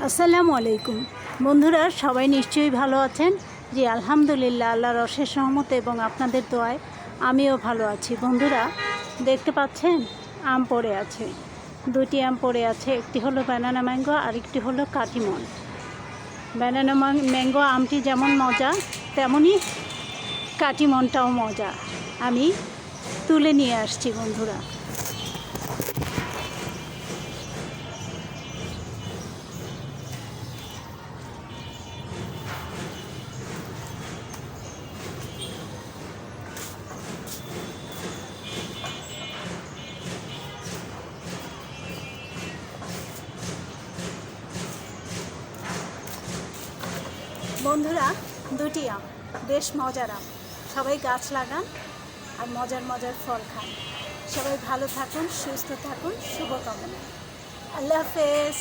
আসসালামু আলাইকুম বন্ধুরা, সবাই নিশ্চয়ই ভালো আছেন। জি আলহামদুলিল্লাহ, আল্লাহর অশেষ রহমতে এবং আপনাদের দোয়ায় আমিও ভালো আছি। বন্ধুরা দেখতে পাচ্ছেন আম পড়ে আছে, দুটি আম পড়ে আছে। একটি হলো ব্যানানা ম্যাঙ্গো, আরেকটি হলো কাটিমন। ব্যানানা ম্যাঙ্গো আমটি যেমন মজা, তেমনই কাটিমনটাও মজা। আমি তুলে নিয়ে আসছি বন্ধুরা। বন্ধুরা দুটি আম, বেশ মজার আম। সবাই গাছ লাগান আর মজার মজার ফল খান। সবাই ভালো থাকুন, সুস্থ থাকুন, শুভকামনা। আল্লাহ হাফেজ।